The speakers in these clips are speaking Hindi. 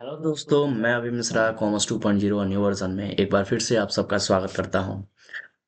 हेलो दोस्तों, मैं अभी मिश्रा कॉमर्स 2.0 न्यू वर्जन में एक बार फिर से आप सबका स्वागत करता हूं।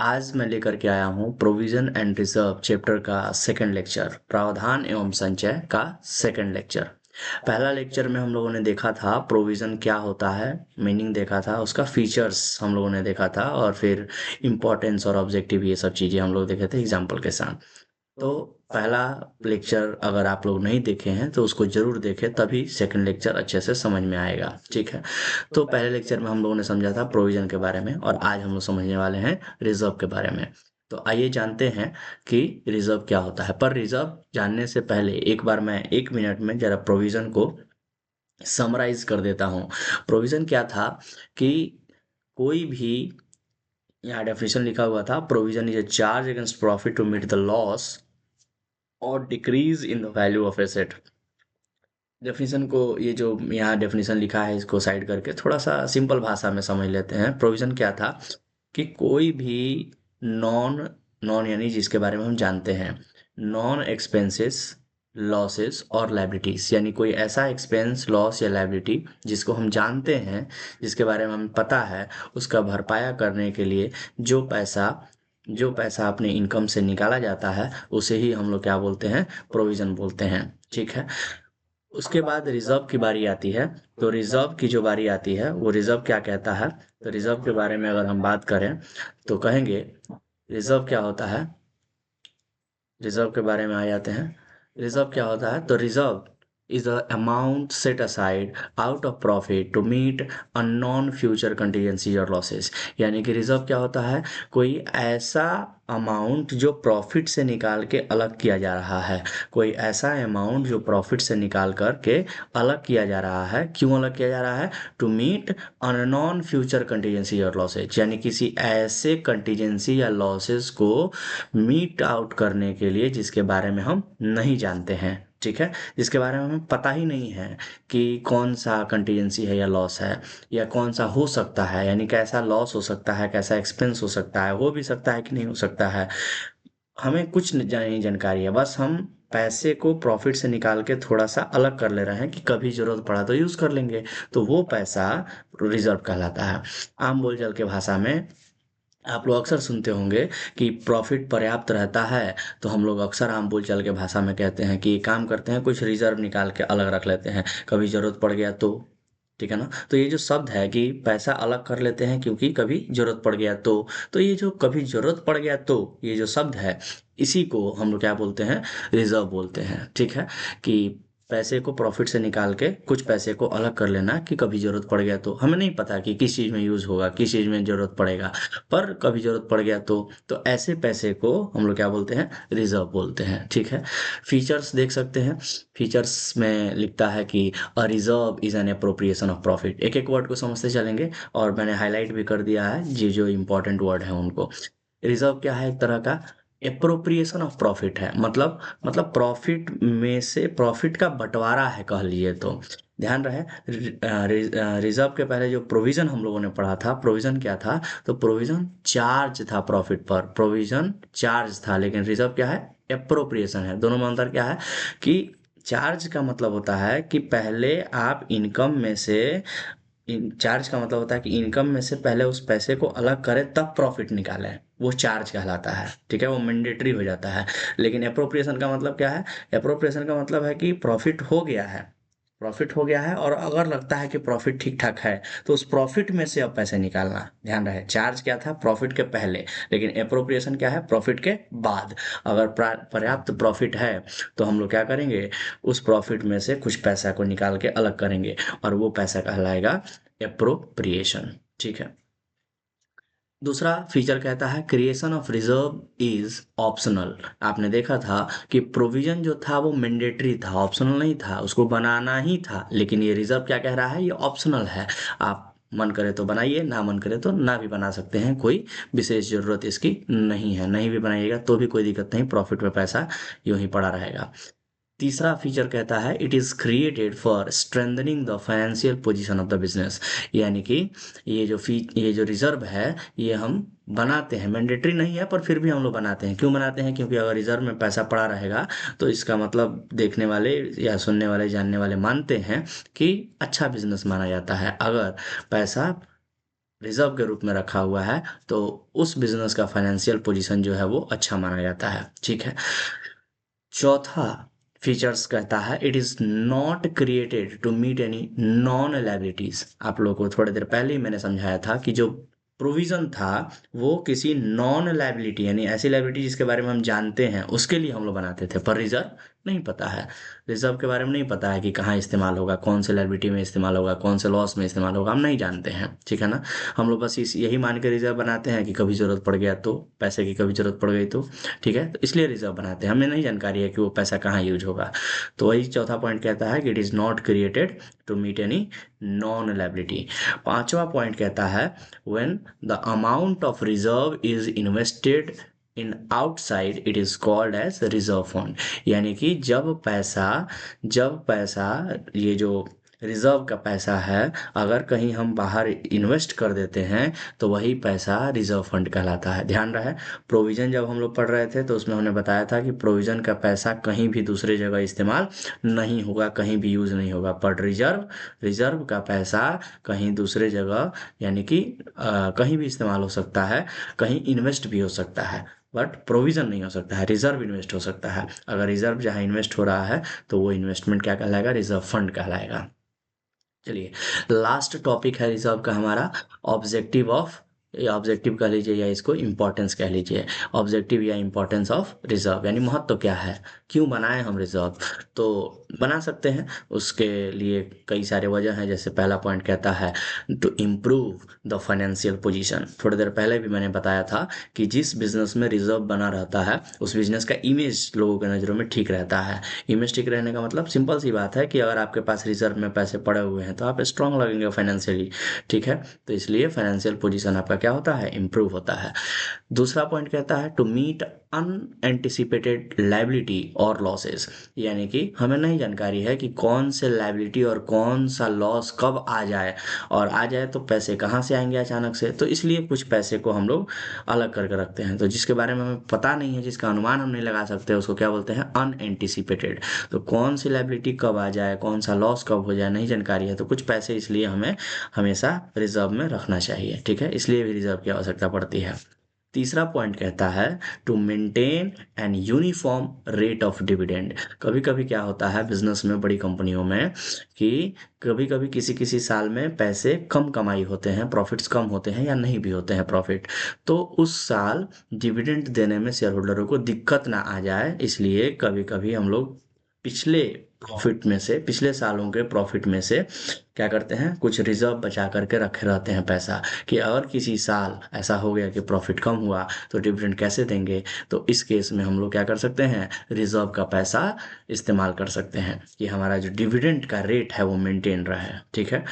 आज मैं लेकर के आया हूं प्रोविजन एंड रिजर्व चैप्टर का सेकंड लेक्चर, प्रावधान एवं संचय का सेकंड लेक्चर। पहला लेक्चर में हम लोगों ने देखा था प्रोविजन क्या होता है, मीनिंग देखा था, उसका फीचर्स हम लोगों ने देखा था और फिर इम्पोर्टेंस और ऑब्जेक्टिव ये सब चीज़ें हम लोग देखे थे एग्जाम्पल के साथ। तो पहला लेक्चर अगर आप लोग नहीं देखे हैं तो उसको जरूर देखें, तभी सेकंड लेक्चर अच्छे से समझ में आएगा। ठीक है। तो पहले लेक्चर में हम लोगों ने समझा था प्रोविजन के बारे में और आज हम लोग समझने वाले हैं रिजर्व के बारे में। तो आइए जानते हैं कि रिजर्व क्या होता है। पर रिजर्व जानने से पहले एक बार मैं 1 मिनट में जरा प्रोविजन को समराइज कर देता हूँ। प्रोविजन क्या था कि कोई भी, यहाँ डेफिनेशन लिखा हुआ था, provision is a charge against profit to meet the loss और decrease in the value of asset. Definition को, ये जो यहाँ डेफिनेशन लिखा है इसको साइड करके थोड़ा सा सिंपल भाषा में समझ लेते हैं। प्रोविजन क्या था कि कोई भी नॉन नॉन यानी जिसके बारे में हम जानते हैं, नॉन एक्सपेंसेस, लॉसेस और लाइबिलिटीज, यानी कोई ऐसा एक्सपेंस, लॉस या लाइबिलिटी जिसको हम जानते हैं, जिसके बारे में हमें पता है, उसका भरपाया करने के लिए जो पैसा अपने इनकम से निकाला जाता है उसे ही हम लोग क्या बोलते हैं, प्रोविजन बोलते हैं। ठीक है। उसके बाद रिजर्व की बारी आती है। तो रिजर्व की जो बारी आती है वो रिजर्व क्या कहता है। तो रिजर्व के बारे में अगर हम बात करें तो कहेंगे रिजर्व क्या होता है। रिजर्व के बारे में आ जाते हैं। रिजर्व क्या होता है, तो reserve is the amount set aside out of profit to meet unknown future contingency और लॉसेस। यानी कि रिजर्व क्या होता है, कोई ऐसा अमाउंट जो प्रॉफिट से निकाल के अलग किया जा रहा है। कोई ऐसा अमाउंट जो प्रॉफिट से निकाल करके अलग किया जा रहा है। क्यों अलग किया जा रहा है, to meet unknown future contingency और लॉसेज, यानी किसी ऐसे कंटीजेंसी या लॉसेस को मीट आउट करने के लिए जिसके बारे में हम नहीं जानते हैं। ठीक है। जिसके बारे में हमें पता ही नहीं है कि कौन सा कंटीजेंसी है या लॉस है, या कौन सा हो सकता है, यानी कैसा लॉस हो सकता है, कैसा एक्सपेंस हो सकता है, हो भी सकता है कि नहीं हो सकता है। हमें कुछ नहीं जानकारी है, बस हम पैसे को प्रॉफिट से निकाल के थोड़ा सा अलग कर ले रहे हैं कि कभी जरूरत पड़ा तो यूज कर लेंगे। तो वो पैसा रिजर्व कहलाता है। आम बोलचाल के भाषा में आप लोग अक्सर सुनते होंगे कि प्रॉफिट पर्याप्त रहता है, तो हम लोग अक्सर आम बोलचाल के भाषा में कहते हैं कि काम करते हैं, कुछ रिजर्व निकाल के अलग रख लेते हैं, कभी जरूरत पड़ गया तो। ठीक है ना। तो ये जो शब्द है कि पैसा अलग कर लेते हैं क्योंकि कभी जरूरत पड़ गया तो ये जो कभी जरूरत पड़ गया तो ये जो शब्द है, इसी को हम लोग क्या बोलते हैं, रिजर्व बोलते हैं। ठीक है। कि पैसे को प्रॉफिट से निकाल के कुछ पैसे को अलग कर लेना कि कभी जरूरत पड़ गया तो, हमें नहीं पता कि किस चीज़ में यूज़ होगा, किस चीज़ में जरूरत पड़ेगा, पर कभी जरूरत पड़ गया तो ऐसे पैसे को हम लोग क्या बोलते हैं, रिजर्व बोलते हैं। ठीक है। फीचर्स देख सकते हैं। फीचर्स में लिखता है कि a reserve is an appropriation of profit. एक एक वर्ड को समझते चलेंगे और मैंने हाईलाइट भी कर दिया है जी, जो इंपॉर्टेंट वर्ड है उनको। रिजर्व क्या है, एक तरह का एप्रोप्रिएशन ऑफ प्रॉफिट है। मतलब प्रॉफिट में से प्रॉफिट का बंटवारा है कह लिए तो। ध्यान रहे, रिजर्व के पहले जो प्रोविजन हम लोगों ने पढ़ा था, प्रोविजन क्या था, तो प्रोविजन चार्ज था प्रॉफिट पर, प्रोविजन चार्ज था, लेकिन रिजर्व क्या है, एप्रोप्रिएशन है। दोनों में अंतर क्या है कि चार्ज का मतलब होता है कि पहले आप इनकम में से, चार्ज का मतलब होता है कि इनकम में से पहले उस पैसे को अलग करें तब प्रॉफिट निकालें, वो चार्ज कहलाता है। ठीक है, वो मैंडेटरी हो जाता है। लेकिन अप्रोप्रिएशन का मतलब क्या है, अप्रोप्रिएशन का मतलब है कि प्रॉफिट हो गया है, प्रॉफिट हो गया है और अगर लगता है कि प्रॉफिट ठीक ठाक है तो उस प्रॉफिट में से अब पैसे निकालना। ध्यान रहे, चार्ज क्या था, प्रॉफिट के पहले, लेकिन अप्रोप्रिएशन क्या है, प्रॉफिट के बाद। अगर पर्याप्त प्रॉफिट है तो हम लोग क्या करेंगे, उस प्रॉफिट में से कुछ पैसा को निकाल के अलग करेंगे और वो पैसा कहलाएगा एप्रोप्रिएशन। ठीक है। दूसरा फीचर कहता है creation of reserve is optional. आपने देखा था कि प्रोविजन जो था वो मैंडेटरी था, ऑप्शनल नहीं था, उसको बनाना ही था। लेकिन ये रिजर्व क्या कह रहा है, ये ऑप्शनल है। आप मन करे तो बनाइए, ना मन करे तो ना भी बना सकते हैं, कोई विशेष जरूरत इसकी नहीं है। नहीं भी बनाइएगा तो भी कोई दिक्कत नहीं, प्रॉफिट में पैसा यूं ही पड़ा रहेगा। तीसरा फीचर कहता है it is created for strengthening the financial position of the business. यानी कि ये जो रिजर्व है ये हम बनाते हैं, मैंडेटरी नहीं है पर फिर भी हम लोग बनाते हैं। क्यों बनाते हैं? क्योंकि अगर रिजर्व में पैसा पड़ा रहेगा तो इसका मतलब देखने वाले या सुनने वाले जानने वाले मानते हैं कि अच्छा बिजनेस माना जाता है। अगर पैसा रिजर्व के रूप में रखा हुआ है तो उस बिजनेस का फाइनेंशियल पोजीशन जो है वो अच्छा माना जाता है। ठीक है। चौथा फीचर्स कहता है it is not created to meet any known liabilities. आप लोगों को थोड़ी देर पहले ही मैंने समझाया था कि जो प्रोविजन था वो किसी नॉन लायबिलिटी यानी ऐसी लायबिलिटी जिसके बारे में हम जानते हैं उसके लिए हम लोग बनाते थे, पर रिजर्व नहीं पता है। रिजर्व के बारे में नहीं पता है कि कहाँ इस्तेमाल होगा, कौन से लायबिलिटी में इस्तेमाल होगा, कौन से लॉस में इस्तेमाल होगा, हम नहीं जानते हैं। ठीक है ना। हम लोग बस यही मान के रिजर्व बनाते हैं कि कभी ज़रूरत पड़ गया तो, पैसे की कभी ज़रूरत पड़ गई तो। ठीक है। तो इसलिए रिजर्व बनाते हैं, हमें नहीं जानकारी है कि वो पैसा कहाँ यूज होगा। तो वही चौथा पॉइंट कहता है कि it is not created to meet any known liability. पांचवा पॉइंट कहता है when the amount of reserve is invested in outside it is called as reserve fund. यानी कि जब पैसा ये जो रिजर्व का पैसा है अगर कहीं हम बाहर इन्वेस्ट कर देते हैं तो वही पैसा रिजर्व फंड कहलाता है। ध्यान रहे, प्रोविजन जब हम लोग पढ़ रहे थे तो उसमें हमने बताया था कि प्रोविजन का पैसा कहीं भी दूसरे जगह इस्तेमाल नहीं होगा, कहीं भी यूज नहीं होगा, पर रिजर्व का पैसा कहीं दूसरे जगह यानी कि कहीं भी इस्तेमाल हो सकता है, कहीं इन्वेस्ट भी हो सकता है, बट प्रोविजन नहीं हो सकता है। रिजर्व इन्वेस्ट हो सकता है। अगर रिजर्व जहाँ इन्वेस्ट हो रहा है तो वो इन्वेस्टमेंट क्या कहलाएगा? रिजर्व फंड कहलाएगा। चलिए, लास्ट टॉपिक है रिजर्व का हमारा ऑब्जेक्टिव ऑफ, या ऑब्जेक्टिव कह लीजिए या इसको इम्पोर्टेंस कह लीजिए। ऑब्जेक्टिव या इम्पोर्टेंस ऑफ रिजर्व यानी महत्व तो क्या है, क्यों बनाए हम रिजर्व। तो बना सकते हैं, उसके लिए कई सारे वजह हैं। जैसे पहला पॉइंट कहता है to improve the financial position. थोड़ी देर पहले भी मैंने बताया था कि जिस बिजनेस में रिजर्व बना रहता है उस बिजनेस का इमेज लोगों के नज़रों में ठीक रहता है। इमेज ठीक रहने का मतलब सिंपल सी बात है कि अगर आपके पास रिजर्व में पैसे पड़े हुए हैं तो आप स्ट्रांग लगेंगे फाइनेंशियली। ठीक है। तो इसलिए फाइनेंशियल पोजीशन आपका क्या होता है? इम्प्रूव होता है। दूसरा पॉइंट कहता है टू मीट अनएंटिसिपेटेड लायबिलिटी और लॉसेस। यानी कि हमें नहीं जानकारी है कि कौन से लायबिलिटी और कौन सा लॉस कब आ जाए, और आ जाए तो पैसे कहाँ से आएंगे अचानक से। तो इसलिए कुछ पैसे को हम लोग अलग करके रखते हैं। तो जिसके बारे में हमें पता नहीं है, जिसका अनुमान हम नहीं लगा सकते, उसको क्या बोलते हैं? अनएंटिसिपेटेड। तो कौन सी लायबिलिटी कब आ जाए, कौन सा लॉस कब हो जाए, नहीं जानकारी है। तो कुछ पैसे इसलिए हमें हमेशा रिजर्व में रखना चाहिए। ठीक है। इसलिए भी रिजर्व की आवश्यकता पड़ती है। तीसरा पॉइंट कहता है to maintain an uniform rate of dividend. कभी कभी क्या होता है बिजनेस में, बड़ी कंपनियों में, कि कभी कभी किसी किसी साल में पैसे कम कमाई होते हैं, प्रॉफिट्स कम होते हैं या नहीं भी होते हैं प्रॉफिट। तो उस साल डिविडेंड देने में शेयर होल्डरों को दिक्कत ना आ जाए, इसलिए कभी कभी हम लोग पिछले प्रॉफिट में से, पिछले सालों के प्रॉफिट में से क्या करते हैं? कुछ रिजर्व बचा करके रखे रहते हैं पैसा, कि अगर किसी साल ऐसा हो गया कि प्रॉफिट कम हुआ तो डिविडेंड कैसे देंगे। तो इस केस में हम लोग क्या कर सकते हैं? रिजर्व का पैसा इस्तेमाल कर सकते हैं कि हमारा जो डिविडेंड का रेट है वो मेंटेन रहे। ठीक है।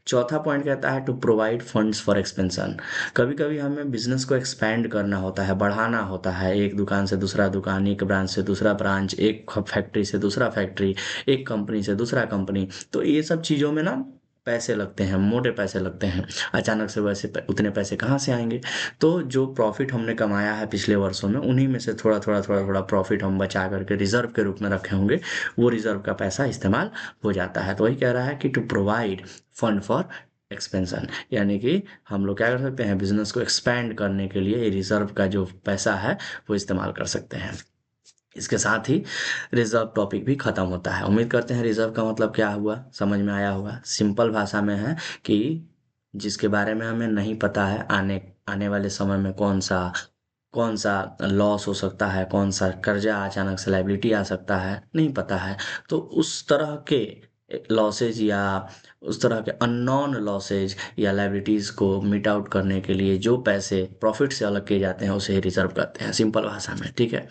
चौथा पॉइंट कहता है to provide funds for expansion. कभी कभी हमें बिजनेस को एक्सपैंड करना होता है, बढ़ाना होता है, एक दुकान से दूसरा दुकान, एक ब्रांच से दूसरा ब्रांच, एक फैक्ट्री से दूसरा फैक्ट्री, एक कंपनी से दूसरा कंपनी। तो ये सब चीज़ों में ना पैसे लगते हैं, मोटे पैसे लगते हैं। अचानक से वैसे उतने पैसे कहाँ से आएंगे? तो जो प्रॉफिट हमने कमाया है पिछले वर्षों में उन्हीं में से थोड़ा थोड़ा थोड़ा थोड़ा प्रॉफिट हम बचा करके रिजर्व के रूप में रखे होंगे, वो रिजर्व का पैसा इस्तेमाल हो जाता है। तो वही कह रहा है कि to provide fund for expansion. यानी कि हम लोग क्या कर सकते हैं? बिजनेस को एक्सपैंड करने के लिए रिजर्व का जो पैसा है वो इस्तेमाल कर सकते हैं। इसके साथ ही रिजर्व टॉपिक भी खत्म होता है। उम्मीद करते हैं रिजर्व का मतलब क्या हुआ समझ में आया होगा। सिंपल भाषा में है कि जिसके बारे में हमें नहीं पता है आने आने वाले समय में कौन सा लॉस हो सकता है, कौन सा कर्जा अचानक से लायबिलिटी आ सकता है, नहीं पता है। तो उस तरह के लॉसेज या उस तरह के अननोन लॉसेज या लायबिलिटीज़ को मीट आउट करने के लिए जो पैसे प्रॉफिट से अलग किए जाते हैं उसे रिजर्व कहते हैं, सिंपल भाषा में। ठीक है।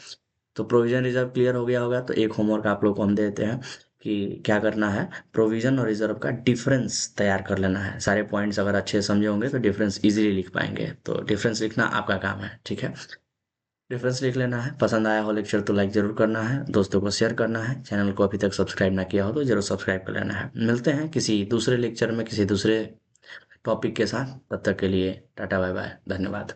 तो प्रोविजन रिजर्व क्लियर हो गया होगा। तो एक होमवर्क आप लोग को हम देते हैं कि क्या करना है, प्रोविजन और रिजर्व का डिफरेंस तैयार कर लेना है। सारे पॉइंट्स अगर अच्छे से समझे होंगे तो डिफरेंस इजीली लिख पाएंगे। तो डिफरेंस लिखना आपका काम है। ठीक है। रेफरेंस लिख लेना है। पसंद आया हो लेक्चर तो लाइक ज़रूर करना है, दोस्तों को शेयर करना है, चैनल को अभी तक सब्सक्राइब ना किया हो तो ज़रूर सब्सक्राइब कर लेना है। मिलते हैं किसी दूसरे लेक्चर में किसी दूसरे टॉपिक के साथ, तब तक के लिए टाटा बाय बाय, धन्यवाद।